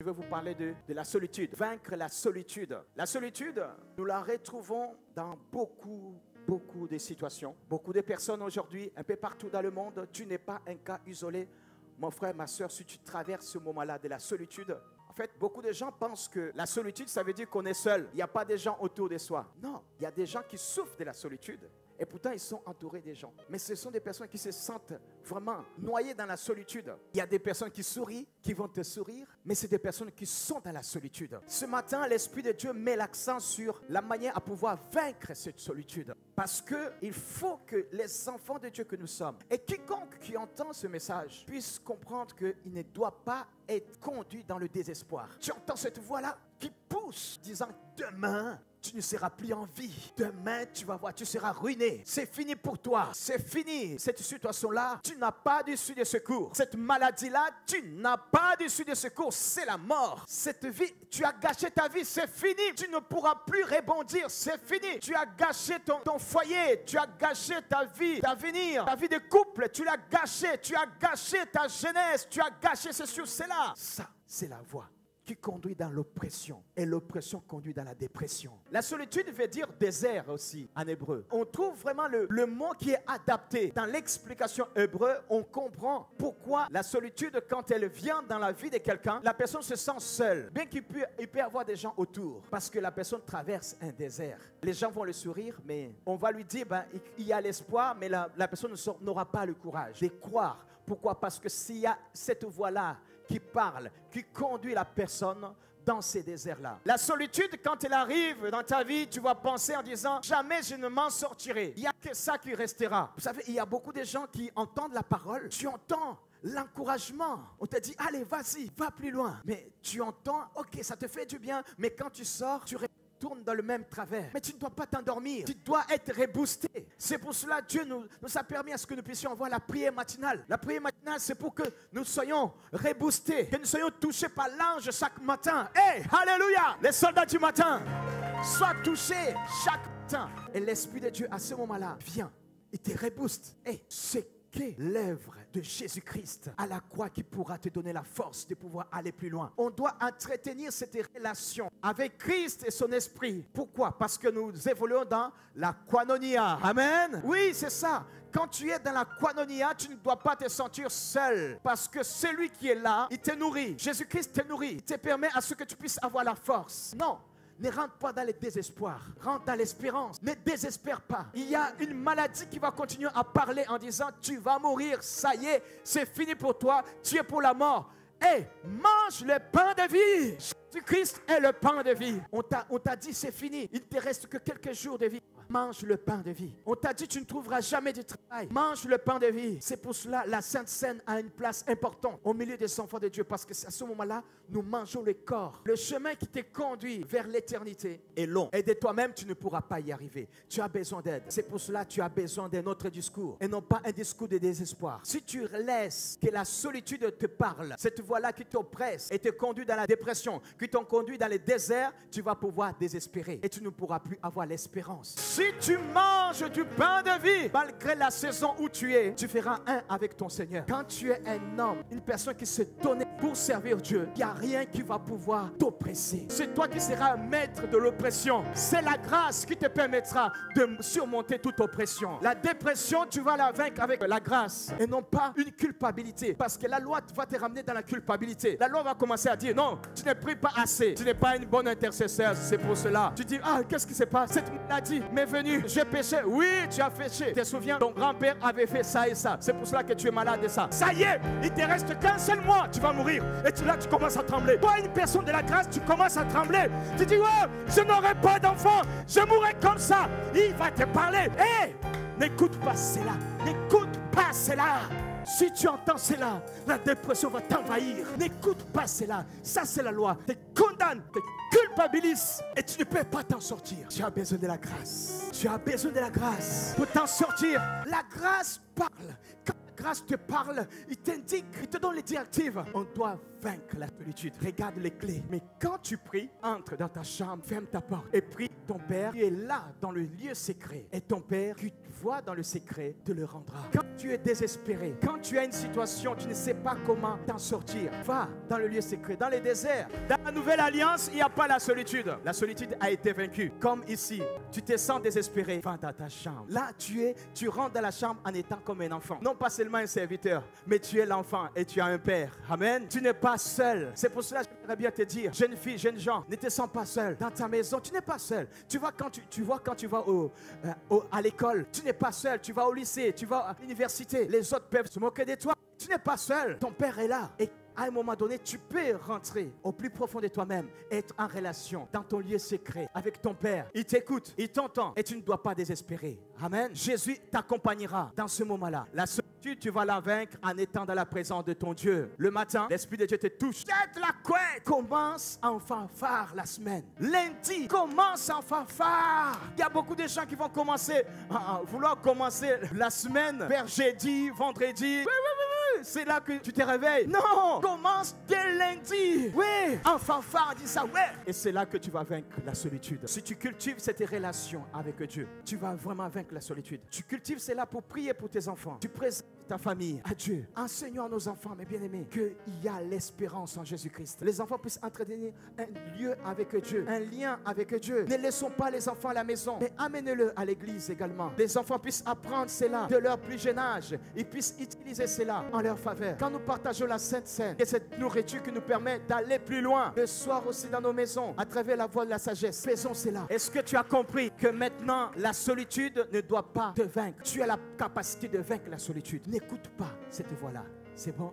Je vais vous parler de la solitude. Vaincre la solitude. La solitude, nous la retrouvons dans beaucoup de situations. Beaucoup de personnes aujourd'hui, un peu partout dans le monde, tu n'es pas un cas isolé. Mon frère, ma soeur, si tu traverses ce moment-là de la solitude, en fait, beaucoup de gens pensent que la solitude, ça veut dire qu'on est seul. Il n'y a pas de gens autour de soi. Non, il y a des gens qui souffrent de la solitude. Et pourtant, ils sont entourés des gens. Mais ce sont des personnes qui se sentent vraiment noyées dans la solitude. Il y a des personnes qui sourient, qui vont te sourire, mais c'est des personnes qui sont dans la solitude. Ce matin, l'Esprit de Dieu met l'accent sur la manière à pouvoir vaincre cette solitude. Parce qu'il faut que les enfants de Dieu que nous sommes, et quiconque qui entend ce message, puisse comprendre qu'il ne doit pas être conduit dans le désespoir. Tu entends cette voix-là qui pousse, disant demain, tu ne seras plus en vie. Demain, tu vas voir, tu seras ruiné. C'est fini pour toi. C'est fini. Cette situation-là, tu n'as pas d'issue de secours. Cette maladie-là, tu n'as pas d'issue de secours. C'est la mort. Cette vie, tu as gâché ta vie. C'est fini. Tu ne pourras plus rebondir. C'est fini. Tu as gâché ton foyer. Tu as gâché ta vie, d'avenir, ta vie de couple. Tu l'as gâché. Tu as gâché ta jeunesse. Tu as gâché ceci ou cela. Ça, c'est la voie qui conduit dans l'oppression. Et l'oppression conduit dans la dépression. La solitude veut dire désert aussi en hébreu. On trouve vraiment le mot qui est adapté. Dans l'explication hébreu, on comprend pourquoi la solitude, quand elle vient dans la vie de quelqu'un, la personne se sent seule. Bien qu'il peut y avoir des gens autour. Parce que la personne traverse un désert. Les gens vont le sourire, mais on va lui dire, il y a l'espoir, mais la personne n'aura pas le courage de croire. Pourquoi? Parce que s'il y a cette voie-là qui parle, qui conduit la personne dans ces déserts-là. La solitude, quand elle arrive dans ta vie, tu vas penser en disant « Jamais je ne m'en sortirai. Il n'y a que ça qui restera. » Vous savez, il y a beaucoup de gens qui entendent la parole. Tu entends l'encouragement. On te dit « Allez, vas-y, va plus loin. » Mais tu entends « Ok, ça te fait du bien. » Mais quand tu sors, tu tourne dans le même travers. Mais tu ne dois pas t'endormir. Tu dois être reboosté. C'est pour cela que Dieu nous a permis à ce que nous puissions avoir la prière matinale. La prière matinale, c'est pour que nous soyons reboostés, que nous soyons touchés par l'ange chaque matin. Hey, alléluia! Les soldats du matin, soient touchés chaque matin. Et l'Esprit de Dieu, à ce moment-là, vient. Il te rebooste. Et c'est qu'est l'œuvre de Jésus-Christ à la croix qui pourra te donner la force de pouvoir aller plus loin. On doit entretenir cette relation avec Christ et son esprit. Pourquoi? Parce que nous évoluons dans la koinonia. Amen. Oui, c'est ça. Quand tu es dans la koinonia, tu ne dois pas te sentir seul. Parce que celui qui est là, il te nourrit. Jésus-Christ te nourrit. Il te permet à ce que tu puisses avoir la force. Non. Ne rentre pas dans le désespoir. Rentre dans l'espérance. Ne désespère pas. Il y a une maladie qui va continuer à parler en disant tu vas mourir. Ça y est, c'est fini pour toi. Tu es pour la mort. Hey, mange le pain de vie. Jésus-Christ est le pain de vie. On t'a dit c'est fini. Il ne te reste que quelques jours de vie. Mange le pain de vie. On t'a dit tu ne trouveras jamais de travail. Mange le pain de vie. C'est pour cela la Sainte Seine a une place importante au milieu des enfants de Dieu. Parce que à ce moment-là, nous mangeons le corps. Le chemin qui te conduit vers l'éternité est long. Et de toi-même, tu ne pourras pas y arriver. Tu as besoin d'aide. C'est pour cela que tu as besoin d'un autre discours. Et non pas un discours de désespoir. Si tu laisses que la solitude te parle, cette voix-là qui t'oppresse et te conduit dans la dépression, qui t'ont conduit dans les déserts, tu vas pouvoir désespérer. Et tu ne pourras plus avoir l'espérance. Si tu manges du pain de vie, malgré la saison où tu es, tu feras un avec ton Seigneur. Quand tu es un homme, une personne qui se donne pour servir Dieu, il n'y a rien qui va pouvoir t'oppresser. C'est toi qui seras maître de l'oppression. C'est la grâce qui te permettra de surmonter toute oppression. La dépression, tu vas la vaincre avec la grâce et non pas une culpabilité. Parce que la loi va te ramener dans la culpabilité. La loi va commencer à dire non, tu ne pries pas assez. Tu n'es pas une bonne intercesseur. C'est pour cela. Tu dis qu'est-ce qui se passe? Cette maladie m'est venue. J'ai péché. Oui, tu as péché. Tu te souviens, ton grand-père avait fait ça et ça. C'est pour cela que tu es malade de ça. Ça y est, il te reste qu'un seul mois. Tu vas mourir. Et là, tu commences à trembler. Toi, une personne de la grâce, tu commences à trembler. Tu dis, je n'aurai pas d'enfant. Je mourrai comme ça. Il va te parler. Hé, n'écoute pas cela. N'écoute pas cela. Si tu entends cela, la dépression va t'envahir. N'écoute pas cela. Ça, c'est la loi. Tu condamnes, tu culpabilises et tu ne peux pas t'en sortir. Tu as besoin de la grâce. Tu as besoin de la grâce pour t'en sortir. La grâce parle. Quand grâce te parle, il t'indique, il te donne les directives. On doit vaincre la solitude. Regarde les clés. Mais quand tu pries, entre dans ta chambre, ferme ta porte et prie ton Père qui est là dans le lieu secret. Et ton Père qui voit dans le secret te le rendra. Quand tu es désespéré, quand tu as une situation, tu ne sais pas comment t'en sortir, va dans le lieu secret, dans les déserts. Dans la nouvelle alliance, il n'y a pas la solitude. La solitude a été vaincue. Comme ici, tu te sens désespéré, va dans ta chambre. Là, tu rentres dans la chambre en étant comme un enfant. Non pas seulement un serviteur, mais tu es l'enfant et tu as un père. Amen. Tu n'es pas seul. C'est pour cela que j'aimerais bien te dire, jeune fille, jeune gens, ne te sens pas seul. Dans ta maison, tu n'es pas seul. Tu vois quand tu vas à l'école, tu n'es pas seul. Tu vas au lycée, tu vas à l'université. Les autres peuvent se moquer de toi. Tu n'es pas seul. Ton père est là. Et à un moment donné, tu peux rentrer au plus profond de toi-même, être en relation dans ton lieu secret avec ton Père. Il t'écoute, il t'entend et tu ne dois pas désespérer. Amen. Jésus t'accompagnera dans ce moment-là. La solitude, tu vas la vaincre en étant dans la présence de ton Dieu. Le matin, l'Esprit de Dieu te touche. Jette la couette. Commence en fanfare la semaine. Lundi, commence en fanfare. Il y a beaucoup de gens qui vont commencer vouloir commencer la semaine vers jeudi, vendredi. C'est là que tu te réveilles. Non, commence dès lundi. Oui, en fanfare, dis ça, ouais. Et c'est là que tu vas vaincre la solitude. Si tu cultives cette relation avec Dieu, tu vas vraiment vaincre la solitude. Tu cultives cela pour prier pour tes enfants. Tu présentes ta famille à Dieu. Enseignons à nos enfants, mes bien-aimés, qu'il y a l'espérance en Jésus-Christ. Les enfants puissent entretenir un lieu avec Dieu, un lien avec Dieu. Ne laissons pas les enfants à la maison, mais amenez-le à l'église également. Les enfants puissent apprendre cela de leur plus jeune âge. Ils puissent utiliser cela en leur faveur. Quand nous partageons la Sainte Seine, c'est cette nourriture qui nous permet d'aller plus loin. Le soir aussi dans nos maisons, à travers la voie de la sagesse, faisons cela. Est-ce que tu as compris que maintenant la solitude ne doit pas te vaincre? Tu as la capacité de vaincre la solitude. N'écoute pas cette voix-là. C'est bon?